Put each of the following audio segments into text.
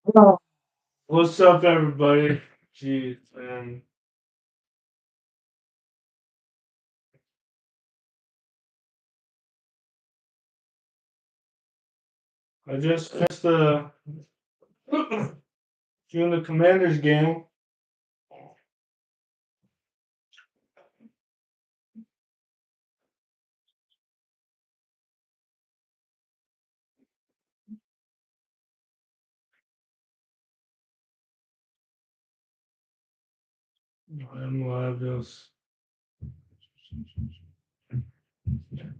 What's up, everybody? Jeez, man. I just missed the doing the Commanders game. I'm live. This.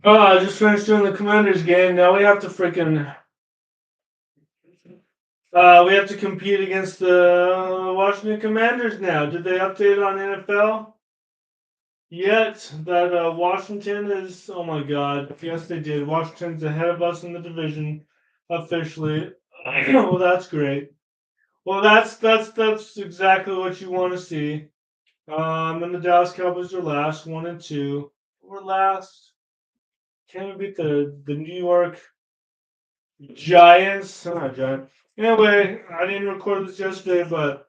Oh, I just finished doing the Commanders game. Now we have to freaking. We have to compete against the Washington Commanders now. Did they update on NFL yet? That Washington is. Oh my God! Yes, they did. Washington's ahead of us in the division officially. Well, that's great. Well, that's exactly what you want to see. And the Dallas Cowboys are last, 1-2. We're last. Can we beat the New York Giants? Not Giants. Anyway, I didn't record this yesterday, but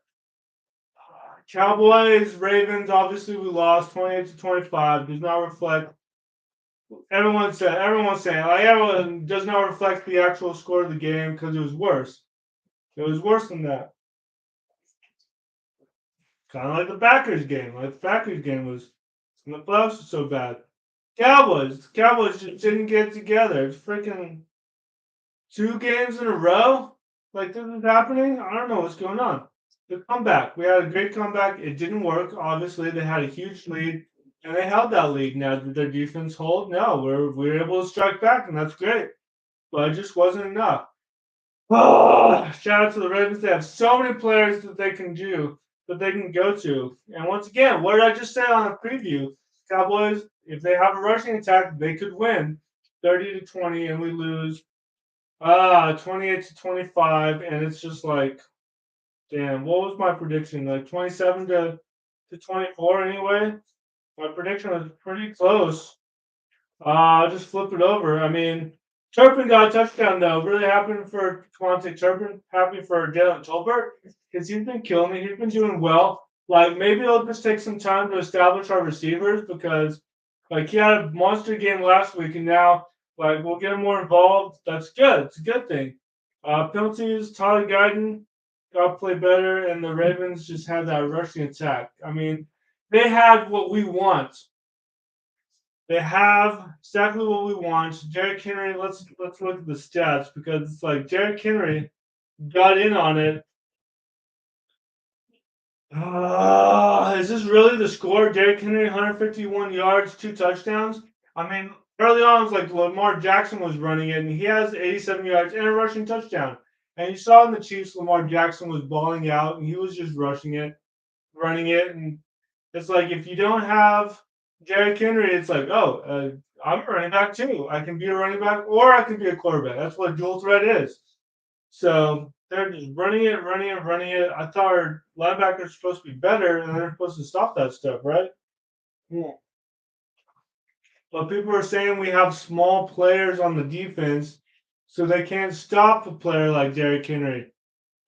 Cowboys, Ravens. Obviously, we lost 28-25. Does not reflect. Everyone's saying like everyone does not reflect the actual score of the game because it was worse. It was worse than that. Kind of like the Packers game. Like the Packers game was in the playoffs was so bad. Cowboys just didn't get together. It's freaking 2 games in a row. Like this is happening. I don't know what's going on. The comeback. We had a great comeback. It didn't work. Obviously, they had a huge lead, and they held that lead. Now did their defense hold? No, we're able to strike back, and that's great. But it just wasn't enough. Oh, shout out to the Ravens. They have so many players that they can do, that they can go to. And once again, what did I just say on a preview? Cowboys, if they have a rushing attack, they could win 30-20, and we lose 28-25. And it's just like, damn, what was my prediction? Like 27 to 24 anyway. My prediction was pretty close. I'll just flip it over. I mean, Turpin got a touchdown though. Really happy for Quante Turpin. Happy for Jalen Tolbert because he's been killing me. He's been doing well. Like maybe it'll just take some time to establish our receivers because like he had a monster game last week and now like we'll get him more involved. That's good. It's a good thing. Penalties, Tyler Guyton got to play better, and the Ravens just had that rushing attack. I mean, they had what we want. They have exactly what we want. Derrick Henry. Let's look at the stats because it's like Derrick Henry got in on it. Is this really the score? Derrick Henry, 151 yards, 2 touchdowns. I mean, early on, it was like Lamar Jackson was running it, and he has 87 yards and a rushing touchdown. And you saw in the Chiefs, Lamar Jackson was balling out, and he was just rushing it, running it, and it's like if you don't have Derrick Henry, it's like, oh, I'm a running back too. I can be a running back or I can be a quarterback. That's what dual threat is. So they're just running it, running it, running it. I thought our linebackers are supposed to be better and they're supposed to stop that stuff, right? Yeah. But people are saying we have small players on the defense, so they can't stop a player like Derrick Henry.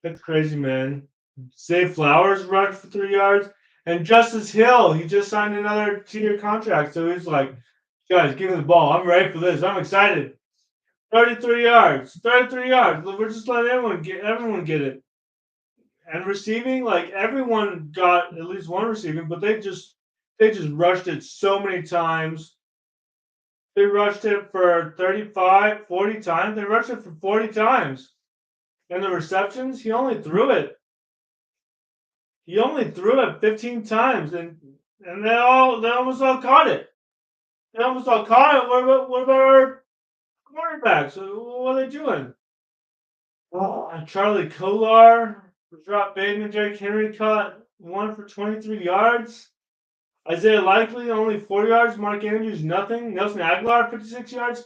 That's crazy, man. Zay Flowers rushed for 3 yards. And Justice Hill, he just signed another 2-year contract. So he's like, guys, give me the ball. I'm ready for this. I'm excited. 33 yards. 33 yards. We're just letting everyone get it. And receiving, like everyone got at least one receiving, but they just rushed it so many times. They rushed it for 35, 40 times. They rushed it for 40 times. And the receptions, he only threw it 15 times, and they almost all caught it. They almost all caught it. What about our quarterbacks? What are they doing? Charlie Kolar dropped Bateman. Derrick Henry caught one for 23 yards. Isaiah Likely only 4 yards. Mark Andrews nothing. Nelson Aguilar 56 yards.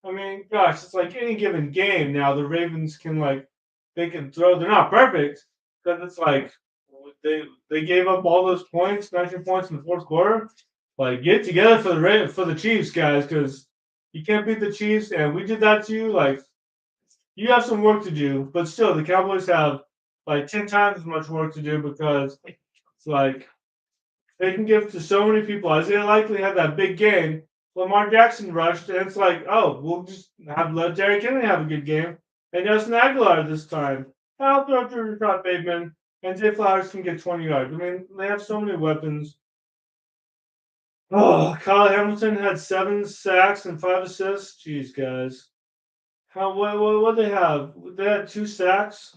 I mean, gosh, it's like any given game now. The Ravens can they can throw. They're not perfect because it's like they gave up all those points, 19 points in the fourth quarter. Like get together for the Chiefs, guys, because you can't beat the Chiefs, and we did that to you. Like you have some work to do, but still, the Cowboys have like 10 times as much work to do because it's like they can give to so many people. Isaiah likely had that big game. Lamar Jackson rushed, and it's like, oh, we'll just let Derrick Henry have a good game, and Justin Aguilar this time. I'll throw to Rashad Bateman, and Zay Flowers can get 20 yards. I mean, they have so many weapons. Oh, Kyle Hamilton had 7 sacks and 5 assists. Jeez, guys. What they have? They had 2 sacks,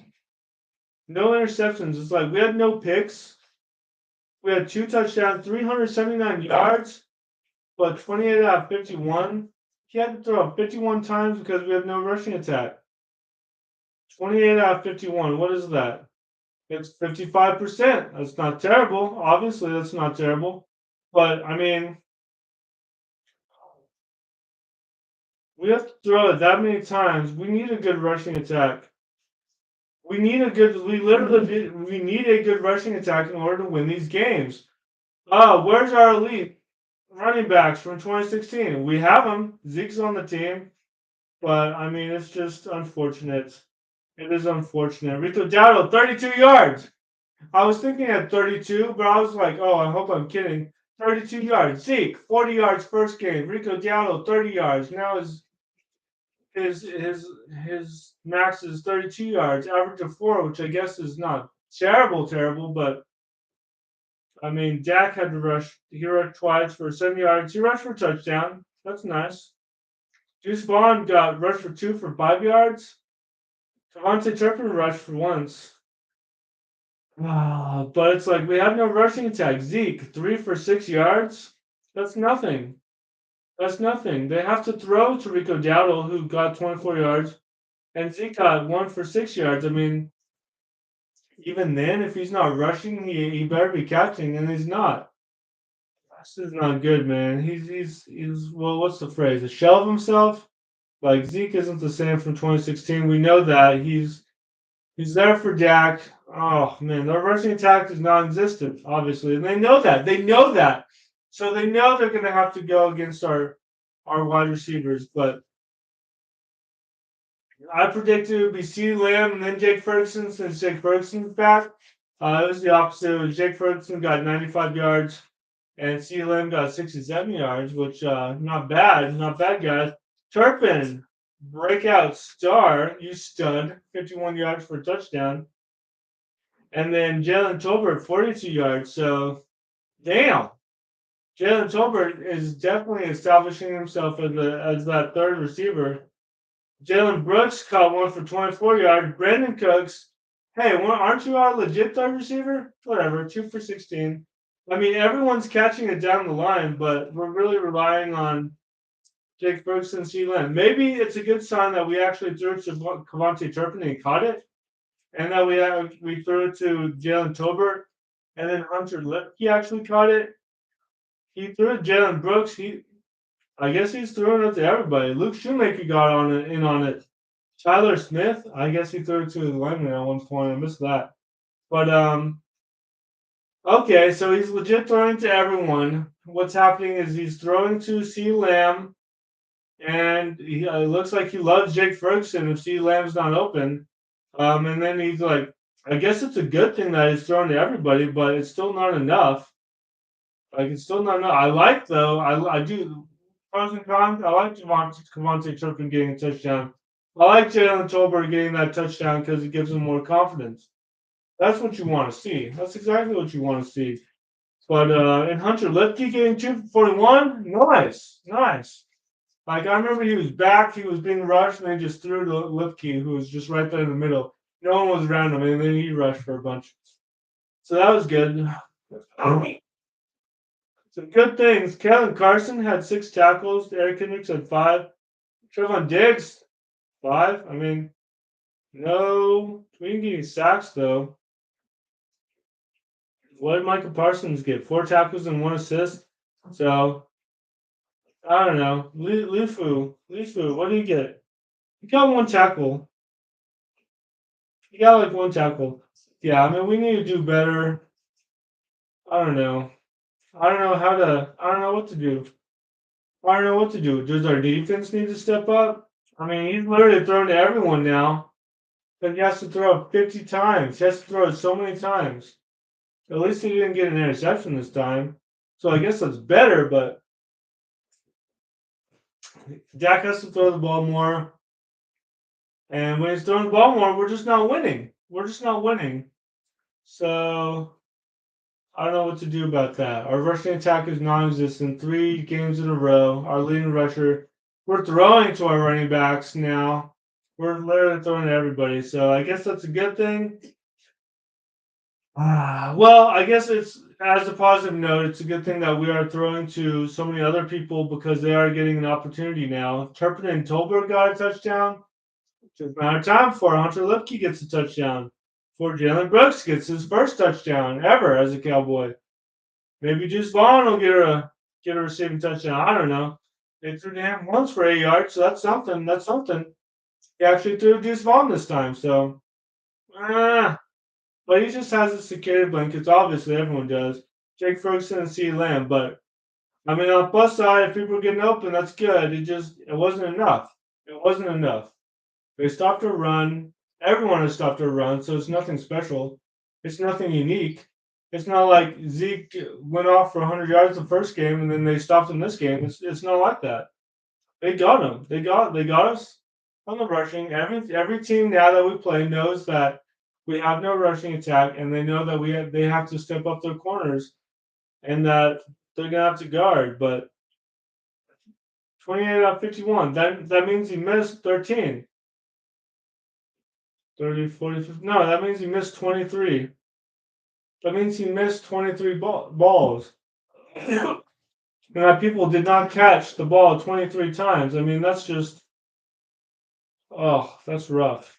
no interceptions. It's like we had no picks. We had 2 touchdowns, 379 yards, but 28 out of 51. He had to throw 51 times because we had no rushing attack. 28 out of 51. What is that? It's 55%. That's not terrible. Obviously, that's not terrible. But I mean, we have to throw it that many times. We need a good rushing attack. We need a good. We need a good rushing attack in order to win these games. Where's our elite running backs from 2016? We have them. Zeke's on the team, but I mean, it's just unfortunate. It is unfortunate. Rico Dowdle, 32 yards. I was thinking at 32, but I was like, oh, I hope I'm kidding. 32 yards. Zeke, 40 yards first game. Rico Dowdle, 30 yards. Now his max is 32 yards, average of 4, which I guess is not terrible, but I mean, Dak had to rush. He rushed twice for 7 yards. He rushed for a touchdown. That's nice. Juice Vaughn got rushed for 2 for 5 yards. Devontae Turpin rushed for once. But it's like we have no rushing attack. Zeke, 3 for 6 yards. That's nothing. That's nothing. They have to throw to Rico Dowdle, who got 24 yards, and Zeke got 1 for 6 yards. I mean, even then, if he's not rushing, he better be catching, and he's not. This is not good, man. He's well, what's the phrase? A shell of himself. Like Zeke isn't the same from 2016. We know that he's there for Dak. Oh man, their rushing attack is non-existent, obviously, and they know that. They know that, so they know they're going to have to go against our wide receivers. But I predicted it would be CeeDee Lamb and then Jake Ferguson since Jake Ferguson's back. It was the opposite. It was Jake Ferguson got 95 yards and CeeDee Lamb got 67 yards, which not bad, guys. Turpin, breakout star, you stud, 51 yards for a touchdown. And then Jalen Tolbert, 42 yards. So, damn. Jalen Tolbert is definitely establishing himself as that third receiver. Jalen Brooks caught 1 for 24 yards. Brandon Cooks, hey, aren't you our legit third receiver? Whatever, 2 for 16. I mean, everyone's catching it down the line, but we're really relying on Jake Ferguson and CeeDee Lamb. Maybe it's a good sign that we actually threw it to Kevontae Turpin and caught it, and that we threw it to Jalen Tolbert, and then Hunter Lipke actually caught it. He threw it to Jalen Brooks. I guess he's throwing it to everybody. Luke Shoemaker got in on it. Tyler Smith, I guess he threw it to the lineman at one point. I missed that. But okay, so he's legit throwing to everyone. What's happening is he's throwing to CeeDee Lamb, and it looks like he loves Jake Ferguson if CeeDee Lamb's not open. And then he's like, I guess it's a good thing that he's throwing to everybody, but it's still not enough. Like, it's still not enough. I like, though, I do, pros and cons, I like Kevontae Turpin getting a touchdown. I like Jalen Tolbert getting that touchdown because it gives him more confidence. That's what you want to see. That's exactly what you want to see. But and Hunter Lipke getting 241, nice. Like I remember he was back, he was being rushed, and they just threw to Lipke, who was just right there in the middle. No one was around him, and then he rushed for a bunch. So that was good. Some good things. Kellen Carson had 6 tackles. Eric Kendricks had 5. Trevon Diggs, 5. I mean, no, we didn't get any sacks though. What did Michael Parsons get? 4 tackles and 1 assist. So I don't know. Lifu, what do you get? He got 1 tackle. He got like 1 tackle. Yeah, I mean we need to do better. I don't know. I don't know what to do. I don't know what to do. Does our defense need to step up? I mean, he's literally thrown to everyone now. But he has to throw it 50 times. He has to throw it so many times. At least he didn't get an interception this time. So I guess that's better, but Dak has to throw the ball more. And when he's throwing the ball more, we're just not winning. We're just not winning. So I don't know what to do about that. Our rushing attack is non-existent. 3 games in a row. Our leading rusher. We're throwing to our running backs now. We're literally throwing to everybody. So I guess that's a good thing. Well, I guess it's as a positive note, it's a good thing that we are throwing to so many other people because they are getting an opportunity now. Turpin and Tolbert got a touchdown. Just a matter of time before Hunter Lipke gets a touchdown. Before Jalen Brooks gets his first touchdown ever as a Cowboy. Maybe Deuce Vaughn will get a receiving touchdown. I don't know. They threw to him once for 8 yards, so that's something. That's something. He actually threw to Deuce Vaughn this time, so but he just has his security blankets. Obviously, everyone does. Jake Ferguson and CeeDee Lamb, but I mean, on the plus side, if people are getting open, that's good. It wasn't enough. It wasn't enough. They stopped a run. Everyone has stopped a run, so it's nothing special. It's nothing unique. It's not like Zeke went off for 100 yards the first game and then they stopped him this game. It's not like that. They got him. They got us on the rushing. Every team now that we play knows that we have no rushing attack, and they know that they have to step up their corners and that they're gonna have to guard. But 28 out of 51. That means he missed 13. 30, 40, 50. No, that means he missed 23. That means he missed 23 balls. And that people did not catch the ball 23 times. I mean, that's just, oh, that's rough.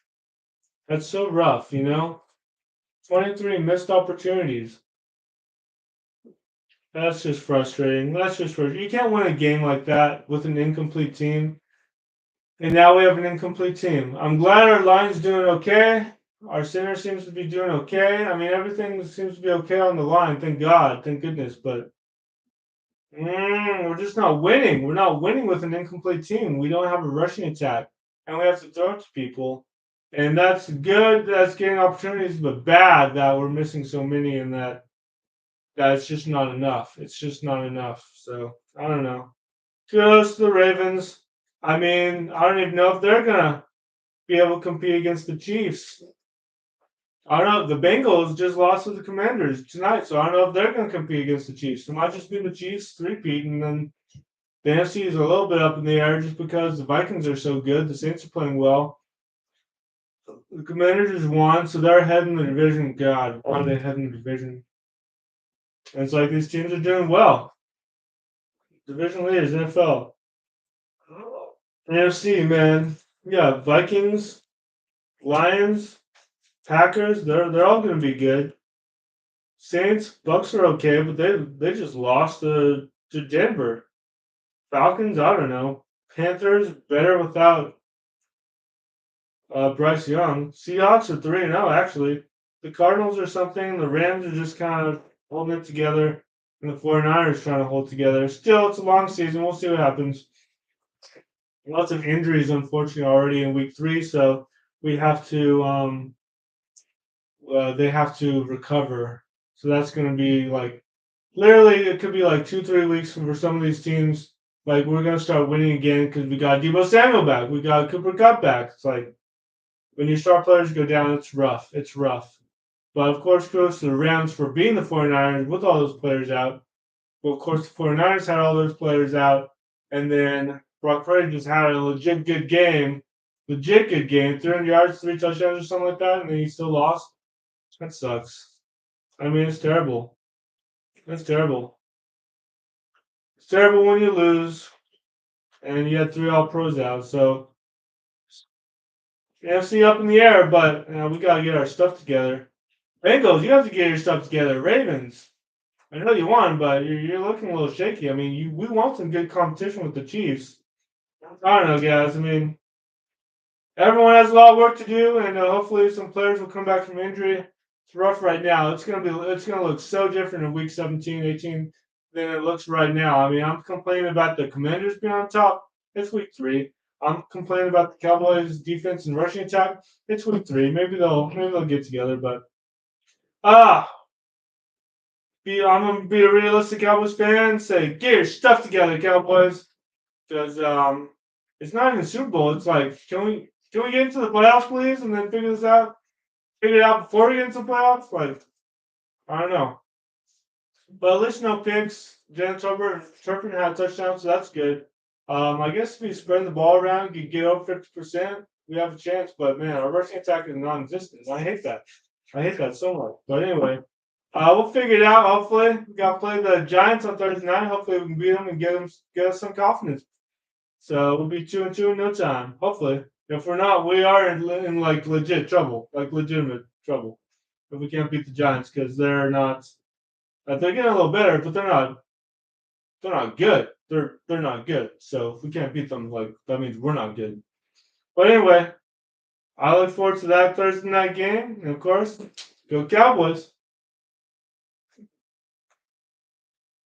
That's so rough, 23 missed opportunities. That's just frustrating. That's just frustrating. You can't win a game like that with an incomplete team. And now we have an incomplete team. I'm glad our line's doing okay. Our center seems to be doing okay. I mean, everything seems to be okay on the line. Thank God. Thank goodness. But we're just not winning. We're not winning with an incomplete team. We don't have a rushing attack. And we have to throw it to people. And that's good. That's getting opportunities, but bad that we're missing so many and that it's just not enough. It's just not enough. So, I don't know. Kudos to the Ravens. I mean, I don't even know if they're going to be able to compete against the Chiefs. I don't know. The Bengals just lost to the Commanders tonight, so I don't know if they're going to compete against the Chiefs. It might just be the Chiefs three-peat, and then the NFC is a little bit up in the air just because the Vikings are so good. The Saints are playing well. The Commanders just won, so they're ahead in the division. God, why are they ahead in the division? And it's like these teams are doing well. Division leaders, NFL. NFC, man. Yeah, Vikings, Lions, Packers, they're all going to be good. Saints, Bucks are okay, but they just lost to Denver. Falcons, I don't know. Panthers better without Bryce Young. Seahawks are 3-0 actually. The Cardinals are something. The Rams are just kind of holding it together, and the 49ers trying to hold together. Still, it's a long season. We'll see what happens. Lots of injuries, unfortunately, already in week 3, so we have to they have to recover. So that's going to be like literally it could be like 2-3 weeks for some of these teams. Like we're going to start winning again because we got Deebo Samuel back, we got Cooper Kupp back. It's like when your star players go down, it's rough. It's rough. But of course, kudos to the Rams for being the 49ers with all those players out. Well, of course, the 49ers had all those players out, and then Brock Purdy just had a legit good game. 300 yards, 3 touchdowns or something like that, and then he still lost. That sucks. I mean, it's terrible. That's terrible. It's terrible when you lose, and you had 3 All-Pros out. So, NFC up in the air, but we got to get our stuff together. Bengals, you have to get your stuff together. Ravens, I know you won, but you're looking a little shaky. I mean, we want some good competition with the Chiefs. I don't know, guys. I mean, everyone has a lot of work to do, and hopefully some players will come back from injury. It's rough right now. It's gonna look so different in week 17, 18 than it looks right now. I mean, I'm complaining about the Commanders being on top. It's week 3. I'm complaining about the Cowboys' defense and rushing attack. It's week 3. Maybe they'll get together. But ah, I'm gonna be a realistic Cowboys fan. Say get your stuff together, Cowboys, because it's not even Super Bowl. It's like can we get into the playoffs, please, and then figure this out? Figure it out before we get into the playoffs. Like I don't know. But at least no picks. Jalen Turpin had a touchdown, so that's good. I guess if we spread the ball around, you get over 50%, we have a chance. But man, our rushing attack is non-existent. I hate that. I hate that so much. But anyway, we'll figure it out. Hopefully, we got to play the Giants on Thursday night. Hopefully, we can beat them and get us some confidence. So we'll be 2-2 in no time. Hopefully, if we're not, we are in like legit trouble, like legitimate trouble. If we can't beat the Giants because they're not. They're getting a little better, but they're not. They're not good. They're not good. So if we can't beat them, like that means we're not good. But anyway, I look forward to that Thursday night game, and of course, go Cowboys.